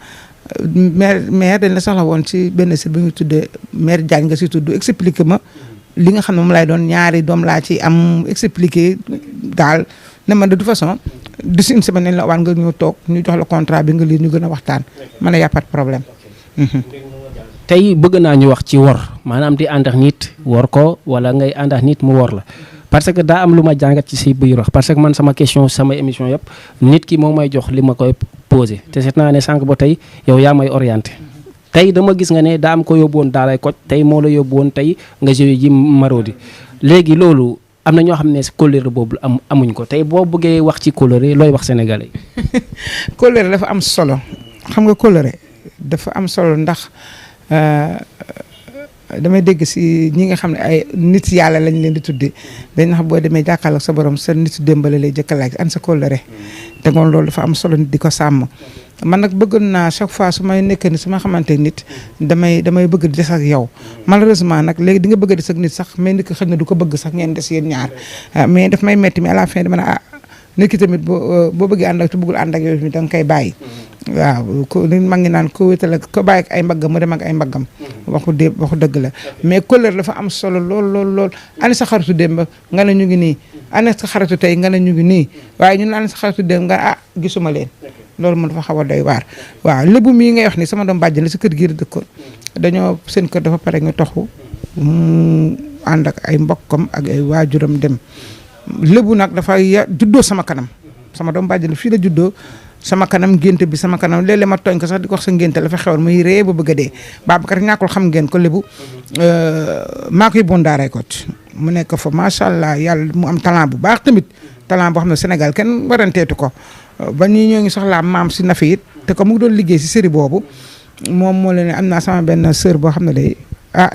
maire dañ la soxla woon ci benn site bu ñu tuddee maire Diagne nga si tudd expliqué ma li nga xam ne moom lay doon ñaari doom laa ci am expliqué daal ne ma de toute façon d'ici une semaine nañ la waan nga ñëw toog ñu jox la contrat bi nga lire ñu gën a waxtaan ma ne y a pas de problème. tey bëgg naa ñu wax ci wor maanaam di ànd ak nit wor ko wala ngay ànd ak nit mu wor la parce que daa am lu ma jàngat ci si biir wax parce que man sama question sama émission yëpp nit ki moom may jox li ma koy posé te seet naa ne sànq ba tey yow yaa may orienté tey dama gis nga ne daa am ko yóbbu woon daalay koj tey moo la yóbbu woon tey nga joué ji Marodi léegi loolu am na ñoo xam ne si kóllëre boobu amuñ ko tey boo bëggee wax ci kóllëre looy wax sénégalais. kóllëre dafa am solo xam nga kóllëre dafa am solo ndax damay dégg si ñi nga xam ne ay nit yàlla lañ leen di tuddi dañ nax boo demee jàkkaarloog sa borom sa nit démbale lay jëkka laaj an sa kóllëre te ngoon loolu dafa am solo nit di ko sàmm man nag bëgg naa chaque fois su may nekkee ni su ma xamante nit damay bëgg di des ak yow malheureusement nag léegi di nga bëgg a des ak nit sax mais nit ki xëy na du ko bëgg sax ngeen des yéen ñaar mais daf may metti mais à la fin dama ne nit ki tamit boo bëggee ànd ak te bëggul ànd ak yow da nga koy bàyyi waaw ko li mag ngi naan ko wétal ko bàyyi ak ay mbaggam mu dem ak ay mbaggam waxu dëgg la mais kóllëre dafa am solo lool ani sa xaritu démb nga ne ñu ngi nii ani sa xaritu tey nga ne ñu ngi nii waaye ñun ani sa xaritu démb nga gisuma leen loolu moom dafa xaw a doy waar waaw lébu mii ngay wax ni sama doom bàjjen la si kër gi dëkkoon dañoo seen kër dafa pare ñu toxu mu ànd ak ay mbokkam ak ay waajuram dem lébu nag dafa juddoo sama kanam sama doom bàjjen fii la juddoo sama kanam ngénte bi sama kanam léeg-léeg ma tooñ ko sax di ko wax sa ngénte la fa xewoon muy ree ba bëgg a dee Babacar ñàkkul xam ngeen ko lébu maa koy bon daaray Kocc mu nekk fa macha allah yàlla mu am talent bu baax tamit talent boo xam ne Sénégal kenn waranteetu ko ba ñoo ngi soxlaa maam si Nafi it te ko mu ngi doon liggéey si série boobu moom moo leen am naa sama benn sœur boo xam ne day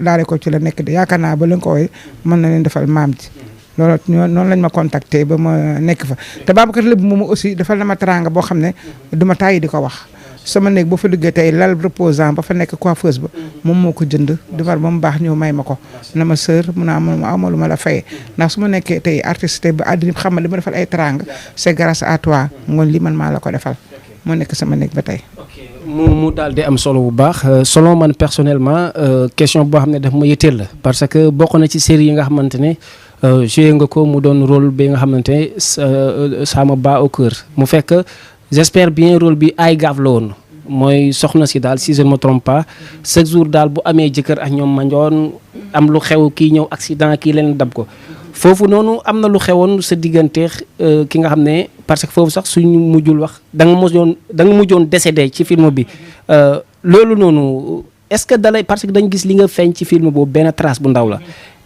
daaray Kocc la nekk de yaakaar naa ba leen ko woy mën na leen defal maam ji loolu noonu lañ ma contacté ba ma nekk fa te Babacar lébu moom aussi defal na ma teraanga boo xam ne du ma tàyyi di ko wax sama néeg boo fa duggee tey lal reposant ba fa nekk coiffeuse ba moom moo ko jënd defar ba mu baax ñëw may ma ko na ma sœur mun a amalu ma la fayee ndax su ma nekkee tey artiste ba àddina xam ma li ma defal ay teraanga c'est grâce à toi ngoon li man maa la ko defal moo nekk sama néeg ba tey. mu daal di am solo bu baax selon man personnellement question boo xam ne daf ma yitteel la parce que bokk na ci série yi nga xamante ne joué nga ko mu doon rôle bi nga xamante ne ça me bat au cœur mu fekk j'espère bien rôle bi ay gaaf la woon mooy soxna si daal si je ne me trompe pas chaque jour daal bu amee jëkkër ak ñoom manjoon am lu xew kii ñëw accident kii leen dab ko foofu noonu am na lu xewoon sa digganteex ki nga xam ne parce que foofu sax suñu mujjul wax da nga mujjoon décédé ci film bi loolu noonu est-ce que dalay parce que dañ gis li nga feeñ ci film boobu benn trace bu ndaw la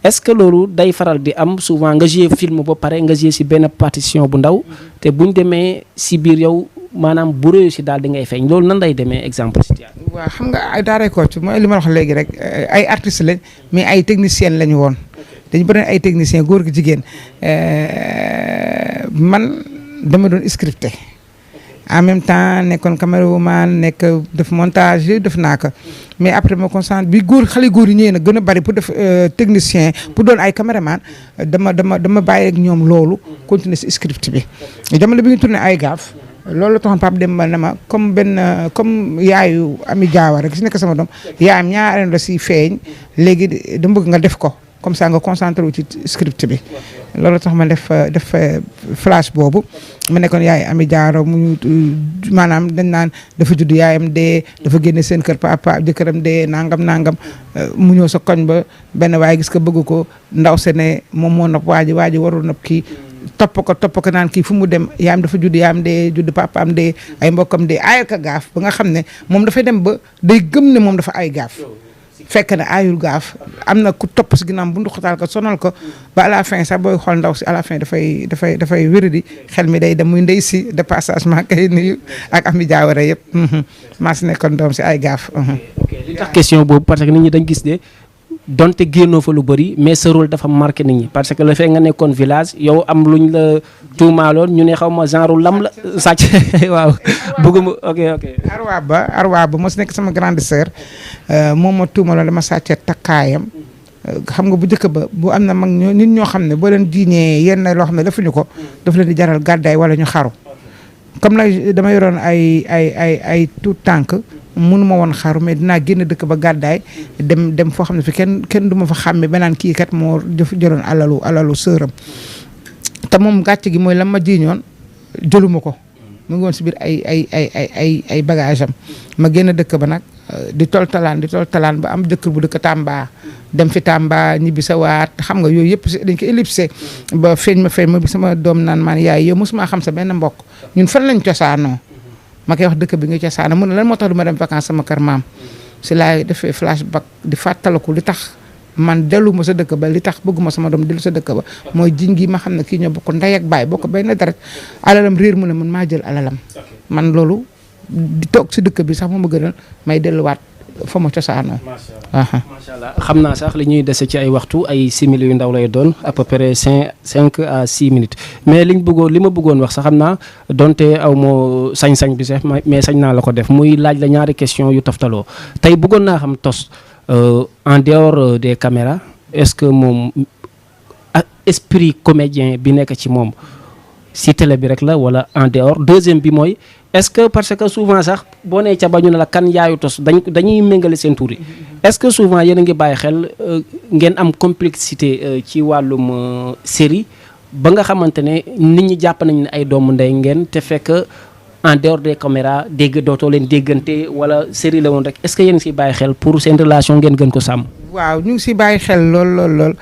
est-ce que loolu day faral di am souvent nga joué film ba pare nga joué si benn partition bu ndaw te buñ demee si biir yow maanaam bu réussi daal di ngay feeñ loolu nan lay demee exemple si théâtre. waaw xam nga ay daaray Kocc mooy li ma wax léegi rek ay artistes lañ mais ay techniciens lañu woon dañu bëri ay techniciens góor gi jigéen man dama doon scripté en même temps nekkoon caméraman nekk def montage yi def naa ko mais après ma concentré bi xale góor yi ñëwee nag gën a bari pour def technicien pour doon ay caméraman dama bàyyi ak ñoom loolu continuer si script bi jamono bi ñu tourné ay gaaf loolu la taxoon Pape Demba ne ma comme yaayu Ami Diawara rek si nekk sama doom yaayam ñaareel la si feeñ léegi dama bëgg nga def ko comme ça nga concentré wu ci script bi loolu tax ma def flash boobu ma nekkoon yaay Ami Diawara mu maanaam dañ naan dafa judd yaayam dee dafa génne seen kër papa jëkkëram dee nangam mu ñëw sa koñ ba benn waaye gis ko bëgg ko ndaw se ne moom moo nopp waa ji warul nopp kii topp ko naan kii fu mu dem yaayam dafa judd yaayam dee judd papaam dee ay mbokkam dee aayal ka gaaf ba nga xam ne moom dafay dem ba day gëm ne moom dafa ay gaaf fekk na aayul gaaf am na ku topp si ginnaaw bu nduxataal ko sonal ko ba à la fin sax booy xool ndaw si à la fin dafay wéradi xel mi day dem muy ndey si de passage maa koy nuyu ak Ami Diawara yëpp maa si nekkoon doom si ay gaaf. li tax question boobu parce que nit ñi dañ gis ne donte génnoo fa lu bëri mais sa rôle dafa marqué nit ñi parce que le fait nga nekkoon village yow am luñ la tuumaaloon ñu ne xaw ma genre lam la sàcc waaw bëgguma ok. Arwa ba mos nekk sama grande sœur moom ma tuumaaloon dama sàccee takkaayam xam nga bu njëkk ba bu am na mag nit ñoo xam ne boo leen diinee yenn loo xam ne defuñu ko daf leen di jaral gàddaay wala ñu xaru comme nag dama yoroon ay tout tànk mënu ma woon xaru mais dinaa génn dëkk ba gàddaay dem foo xam ne fi kenn du ma fa xàmme ba naan kii kat moo jëloon alalu sëram te moom gàcce gi mooy la ma jiiñoon jëluma ko mu ngi woon si biir ay bagage am ma génn dëkk ba nag di toltalaan ba am jëkkër bu dëkk Tamba dem fi Tamba ñibbi sa waat xam nga yooyu yëpp dañ ko ellipsé ba feeñ ma bi sama doom naan maan yaay yow mosuma xam sa benn mbokk ñun fan lañ cosaanoo ma koy wax dëkk bi nga cosaanoo mu ne lan moo tax du ma dem vacances sama kër maam si laay defee flashback di fàttaliku li tax man dellu ma sa dëkk ba li tax bëgguma sama doom dellu sa dëkk ba mooy jiñ gi ma xam ne kii ñoo bokk ndey ak baay bokk benn dara alalam réer mu ne man maa jël alalam man loolu di toog si dëkk bi sax moo ma gënal may delluwaat fa ma cosaanoo. macha allah xam naa sax li ñuy dese ci ay waxtu ay simili yu ndaw lay doon à peu près 5 à 6 minutes mais li ma bëggoon wax sax xam naa donte aw moo sañ-sañ bi sax mais sañ naa la ko def muy laaj la ñaari question yu toftaloo tey bëggoon naa xam Tos en dehors des caméras est-ce que moom esprit comédien bi nekk ci moom si télé bi rek la wala en dehors deuxième bi mooy est-ce que parce que souvent sax boo nee ca ba ñu ne la kan yaayu Tos dañuy méngale seen tur yi est-ce que souvent yéen a ngi bàyyi xel ngeen am complexité ci wàllum série ba nga xamante ne nit ñi jàpp nañ ne ay doomu ndey ngeen te fekk en dehors des caméras dootoo leen déggante wala série la woon rek est-ce que yéen ngi siy bàyyi xel pour seen relation ngeen gën ko sàmm. waaw ñu ngi si bàyyi xel lool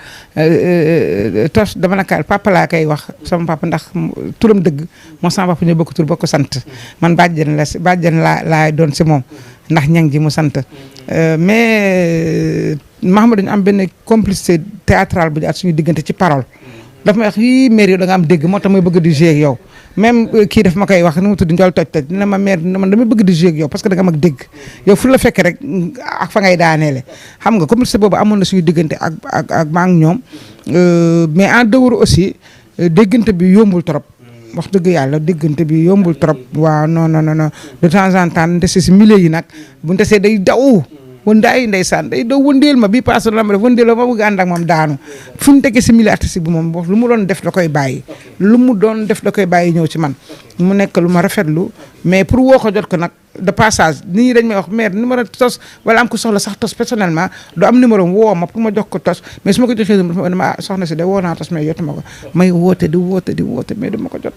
Tos dama naka papa laa koy wax sama papa ndax turam dëgg moo sama papa ñoo bokk tur bokk sant man bàjjen laa doon si moom ndax ñang ji mu sant mais Mahamadou dañu am benn complicité théâtrale bu ñu at suñu diggante ci parole daf may wax yii mère yow da nga am dégg moo tax may bëgg di jouer ak yow même kii daf ma koy wax nu mu tudd njool toj dina ma mère man damay bëgg di jouer ak yow parce que da nga mag dégg yow fu la fekk rek ak fa ngay daaneele xam nga complicité boobu amoon na suñu diggante ak maa ngi ñoom mais en dehors aussi déggante bi yombul trop wax dëgg yàlla déggante bi yombul trop waaw non de temps en temps ndese si milieu yi nag bu ndesee day daw wëndaay ndeysaan day daw wëndeel ma bii paase la ma def wëndeel ma bëgg ànd ak moom daanu fu ñu tegee si milieu artistique bi moom lu mu doon def da koy bàyyi ñëw ci man mu nekk lu ma rafetlu mais pour woo ko jot ko nag de passage nit ñi dañ may wax mère numéro Tos wala am ko soxla sax Tos personnellement du am numéro woo ma pour ma jox ko Tos mais su ma ko joxee dama soxna si de woo naa Tos mais jotuma ko may woote di woote mais dama ko jot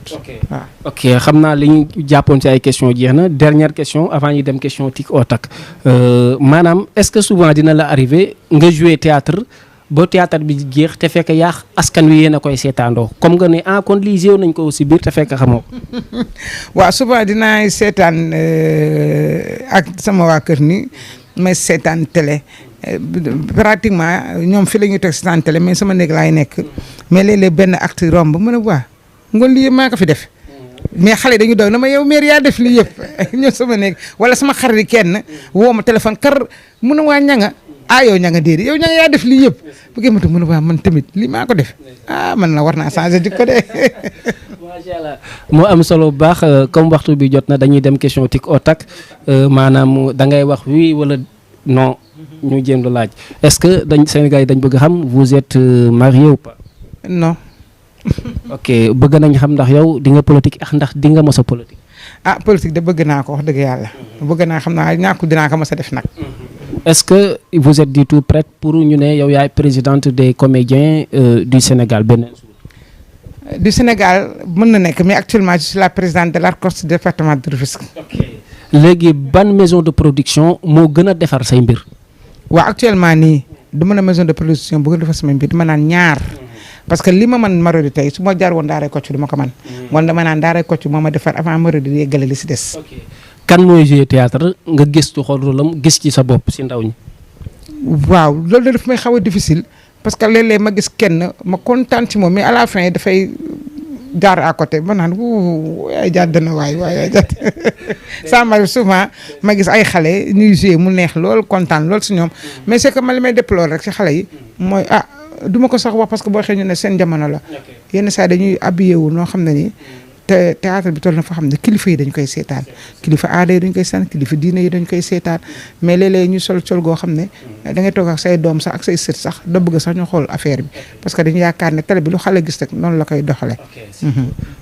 waaw. ok xam naa li ñu jàppoon ci ay question jeex na dernière question avant ñu dem question tic au tac maanaam est-ce que souvent dina la arrivé nga jouer théâtre ba théâtre bi jeex te fekk yaa askan wi yéen a koy seetaandoo comme nga ne kon lii géew nañ ko si biir te fekk xamoo ko. waaw souvent dinaa seetaan ak sama waa kër ni may seetaan télé pratiquement ñoom fi la ñuy toog seetaan télé mais sama néeg laay nekk mais léeg-léeg benn acte romb mu ne waa ngoon lii maa ko fi def. mais xale dañu doon na ma yow mère yaa def lii yëpp ñëw sama néeg wala sama xarit kenn woo ma téléphone kar mun a waa ñanga yow ñanga déedéet yow ñanga yaa def lii yëpp bu ngeen mën a waa man tamit lii maa ko def man la war naa changer jikko de. macha allah moo am solo bu baax comme waxtu bi jot na dañuy dem question tic au tac maanaam da ngay wax oui wala non ñu jéem la laaj est-ce que Sénégal yi dañ bëgg xam vous êtes marié ou pas. non. ok bëgg nañ xam ndax yow di nga politique ndax di nga mos a politique. politique de bëgg naa ko wax dëgg yàlla bëgg naa xam naa ñàkku dinaa ko mos a def nag. est-ce que vous êtes du tout prête pour ñu ne yow yaay présidente des comédiens du Sénégal beneen du Sénégal mën na nekk mais actuellement je suis la présidente de l'ARCOS du département de Rufisque. léegi ban maison de production moo gën a defar say mbir. waaw actuellement nii du mën a maison de production bu gën a defar samay mbir dama naan ñaar. parce que li ma mën Marodi tey su ma jaar woon Daaray Kocc du ma ko mën. wala dama naan Daaray Kocc moo ma defar avant Marodi di yeggale li si des. kan mooy jouer théâtre nga gëstu xool rôlam gis ci sa bopp si ndaw ñi. waaw loolu daf may xaw a difficile parce que léeg-léeg ma gis kenn ma kontaan ci moom mais à la fin dafay jaar à côté ma naan ay jàdd na waay ça m'arrive souvent ma gis ay xale ñuy jouer mu neex lool kontaan lool si ñoom mais c'est que ma li may déplorer rek si xale yi mooy duma ko sax wax parce que boo xëy ñu ne seen jamono la yenn saa dañuy habillé wu noo xam ne nii te théâtre bi toll na fa xam ne kilifa yi dañ koy seetaan kilifa aada yi dañ koy seetaan kilifa diine yi dañ koy seetaan mais léeg-léeg ñu sol goo xam ne da ngay toog ak say doom sax ak say sët sax da bëgg sax ñu xool affaire bi parce que dañu yaakaar ne télé bi lu xale gis rek noonu la koy doxale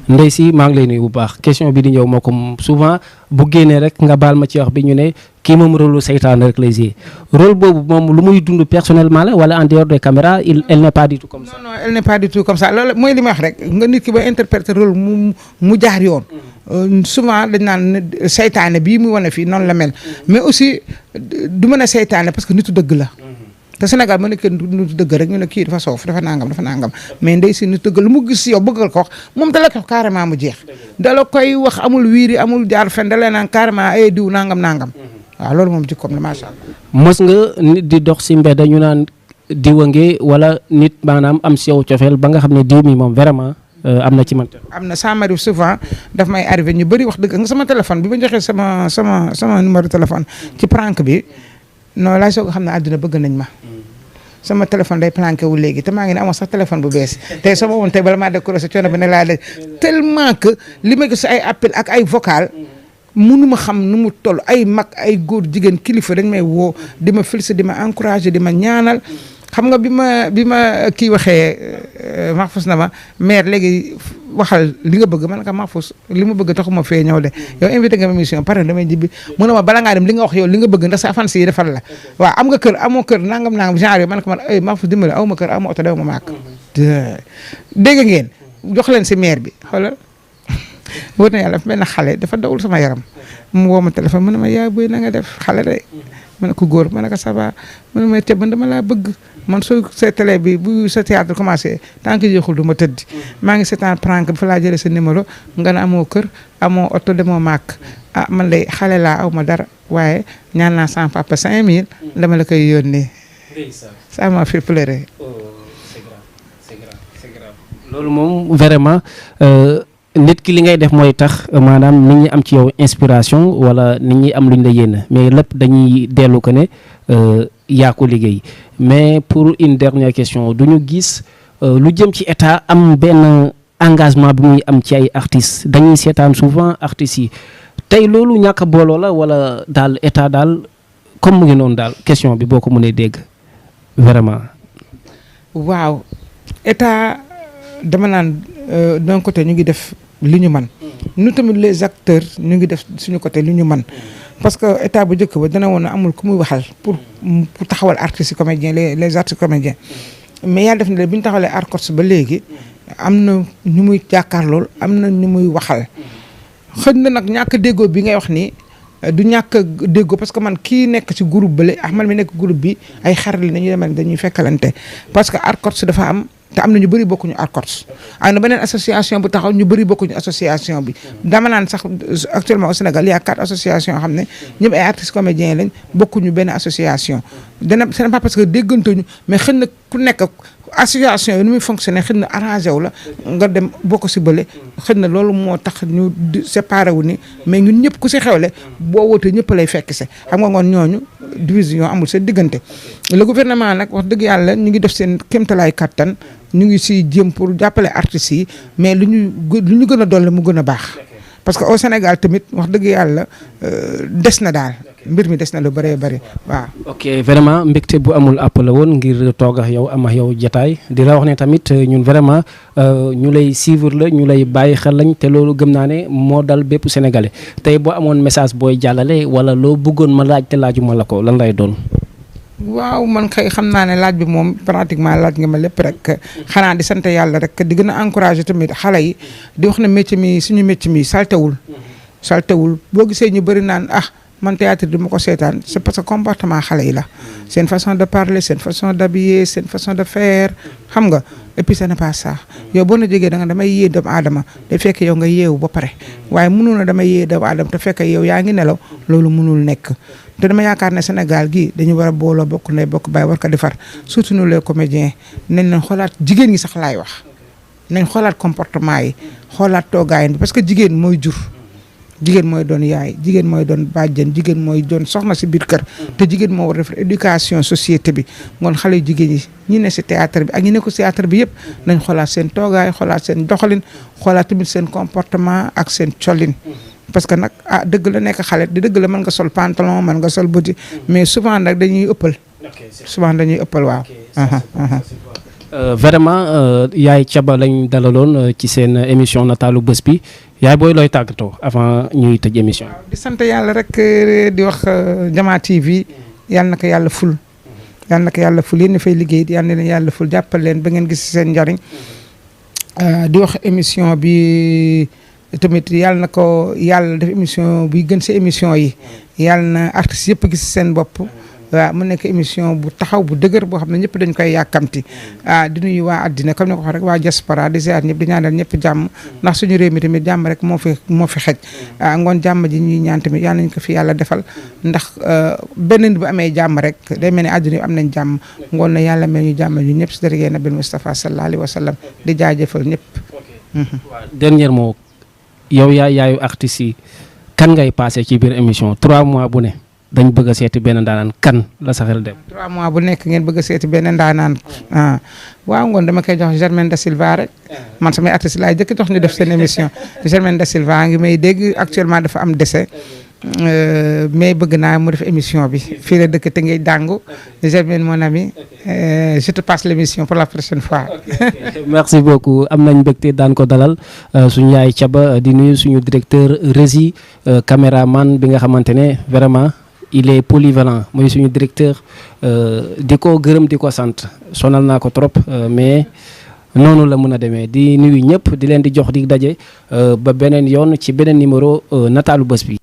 Ndeye Sy maa ngi lay nuyu bu baax question bi di ñëw moo ko souvent bu génnee rek nga baal ma ci wax bi ñu ne kii moom rôle lu seytaane rek lay jouer rôle boobu moom lu muy dund personnellement la wala en dehors des caméras elle n'est pas du tout comme ça. non elle n'est pas du tout comme ça loolu mooy li ma wax rek nga nit ki ba interpréter rôle mu jaar yoon. souvent dañ naan seytaane bii muy wane fii noonu la mel. mais aussi du mën a seytaane parce que nitu dëgg la. te Sénégal ma nekk nitu dëgg rek ñu ne kii dafa soof dafa nangam mais ndey si nitu dëgg lu mu gis yow bëggal ko wax moom dala ko wax carrément mu jeex. dala koy wax amul wiiri amul jaar fen da leen naan carrément ay diw nangam. waaw loolu moom jikkoom la macha allah. mos nga nit di dox si mbedd ñu naan diwange wala nit maanaam am si yow cofeel ba nga xam ne diw mi moom vraiment am na ci man. am na ça m'arrive souvent daf may arrivé ñu bëri wax dëgg nga sama téléphone bi ma joxee sama numéro téléphone ci prank bi non laay soog a xam ne àdduna bëgg nañ ma. sama téléphone day planqué wu léegi te maa ngi ne amoon sax téléphone bu bees tey sama woon tey bala maa décroché coono bi ne laa de tellement que li ma gis ay appel ak ay vocal mënuma xam nu mu toll ay mag ay góor jigéen kilifa dañ may woo di ma félicité di ma encouragé di ma ñaanal xam nga bi ma kii waxee Mahfous na ma maire léegi waxal li nga bëgg man ka Mahfous li ma bëgg taxuma fee ñëw de yow invité nga ma émission pare damay jibbi mu ne ma bala ngaa dem li nga wax yow li nga bëgg ndax sa fan si defal la waaw am nga kër amoo kër nangam genre yo man ko man ay Mahfous dimbali aw ma kër aw ma oto dew ma maak dégg ngeen jox leen si maire bi xoolal wóor na yàlla benn xale dafa dawul sama yaram mu woo ma téléphone mu ne ma yaa boy na nga def xale de ma ne ko góor ma ne ko ça va ma ne ma te man dama laa bëgg man soo sa télé bi bu sa théâtre commencé tant que jeexul du ma tëddi maa ngi seetaan prank bi fa laa jëlee sa numéro nga ne amoo kër amoo oto demoo màkk ah man lay xale laa aw ma dara waaye ñaan naa sama papa 5000 dama la koy yónnee ça m'a fait pleurer. c'est grave loolu moom vraiment nit ki li ngay def mooy tax maanaam nit ñi am ci yow inspiration wala nit ñi am luñ la yéene mais lépp dañuy dellu ko ne yaa ko liggéey mais pour une dernière question du ñu gis lu jëm ci état am benn engagement bi muy am ci ay artistes dañuy seetaan souvent artistes yi tey loolu ñàkk a booloo la wala daal état daal comme mu ngi noonu daal question bi boo ko mënee dégg vraiment. waaw état dama naan d'un côté ñu ngi def li ñu man nous tamit les acteurs ñu ngi def suñu côté li ñu man parce que état bu njëkk ba dana woon amul ku muy waxal pour taxawal artistes yi comédiens les artistes comédiens mais yàlla def na bi ñu taxawalee ARCOS ba léegi am na ñu muy jàkkaar lool am na ñu muy waxal xëy na nag ñàkk déggoo bi ngay wax ni du ñàkk déggoo parce que man kii nekk ci groupe bële ak man mi nekk groupe bi ay xarit la ñuy demee dañuy fekkalante parce que ARCOS dafa am te am na ñu bëri bokkuñu ARCOS am na beneen association bu taxaw ñu bëri bokkuñu association bi dama naan sax actuellement au Sénégal il y a 4 associations xam ne ñëpp ay artistes comédiens lañ bokkuñu benn association dana c'est pas parce que déggantuñu mais xëy na ku nekk association yi ni muy fonctionner xëy na arrangé wu la nga dem bokk si bële xëy na loolu moo tax ñu séparé wu ni mais ñun ñëpp ku si xewle boo wootee ñëpp lay fekk se xam nga ngoon ñooñu division amul seen diggante le gouvernement nag wax dëgg yàlla ñu ngi def seen kéemtalaay kattan ñu ngi si jéem pour jàppale artistes yi mais lu ñu gën a dolli mu gën a baax parce que au Sénégal tamit wax dëgg yàlla des na daal mbir mi des na lu bëree bëri waaw. ok vraiment mbégte bu amul àpp la woon ngir toog ak yow am ak yow jataay di la wax ne tamit ñun vraiment ñu lay suivre la ñu lay bàyyi xel lañ te loolu gëm naa ne moo dal bépp sénégalais tey boo amoon message booy jàllale wala loo bëggoon ma laaj te laajuma la ko lan lay doon. waaw man kay xam naa ne laaj bi moom pratiquement laaj nga ma lépp rek xanaa di sant yàlla rek di gën a encouragé tamit xale yi di wax ne métier mi suñu métier mi saltewul boo gisee ñu bëri naan man théâtre du ma ko seetaan c'est parce que comportement xale yi la seen façon de parler seen façon d'habiller seen façon de faire xam nga et puis ce n'est pas ça yow boo na jógee da nga damay yee doomu aadama day fekk yow nga yeewu ba pare waaye mënul na damay yee doomu aadama te fekk yow yaa ngi nelaw loolu mënul nekk te dama yaakaar ne Sénégal gii dañu war a booloo bokk ndey bokk baay war ko defar surtout nous les comédiens nañ leen xoolaat jigéen ñi sax laay wax nañ xoolaat comportement yi xoolaat toogaayin bi parce que jigéen mooy jur jigéen mooy doon yaay jigéen mooy doon bàjjen jigéen mooy doon soxna si biir kër te jigéen moo war a def éducation société bi ngoon xale jigéen yi ñi ne si théâtre bi ak ñi ne ko si théâtre bi yëpp nañ xoolaat seen toogaay xoolaat seen doxalin xoolaat tamit seen comportement ak seen colin parce que nag dëgg la nekk xale di dëgg la mën nga sol pantalon mën nga sol body mais souvent nag dañuy ëppal waaw vraiment yaay Thiaba lañ dalaloon ci seen émission nataalu bés bi yaay booy looy tàggatoo avant ñuy tëj émission bi. di sant yàlla rek di wax Jama TV yàlla na ko yàlla ful. yàlla na ko yàlla ful yéen ñi fay liggéey yàlla na leen yàlla ful jàppal leen ba ngeen gis seen njariñ di wax émission bi tamit yàlla na ko yàlla def émission buy gën si émission yi yàlla na artistes yëpp gis seen bopp. waaw mu nekk émission bu taxaw bu dëgër boo xam ne ñëpp dañ koy yàkkamti di nuyu waa àddina comme ni ko wax rek waa diaspora di ziar ñëpp di ñaanal ñëpp jàmm ndax suñu réew mi tamit jàmm rek moo fi xej ngoon jàmm ji ñuy ñaan tamit yàlla nañ ko fi yàlla defal ndax benn nit bu amee jàmm rek day mel ni àddina yi am nañ jàmm ngoon na yàlla mel ñu jàmm ñu ñëpp si darajee nabil Mustafa sallallahu alayhi wa sallam di jaajëfal ñëpp. waaw dernier mot yow yaayu artistes yi kan ngay passé ci biir émission 3 mois bu ne. dañ bëgg a seeti benn ndaanaan kan la sa xel dem. 3 mois bu nekk ngeen bëgg a seeti benn ndaanaan waaw ngoon dama koy jox Germaine Da Silva rek man samay artiste laay jëkk jox ñu def seen émission Germaine Da Silva ngi may dégg actuellement dafa am décès mais bëgg naa mu def émission bi fii la dëkk te ngay dàngu Germaine mon ami je te passe l'émission pour la prochaine fois. merci beaucoup am nañ mbégte daan ko dalal suñu yaay Thiaba di nuyu suñu directeur régie caméraman bi nga xamante ne vraiment. il est polyvalent mooy suñu directeur di ko gërëm di ko sant sonal naa ko trop mais noonu la mën a demee di nuyu ñëpp di leen di jox di daje ba beneen yoon ci beneen numéro nataalu bés bi.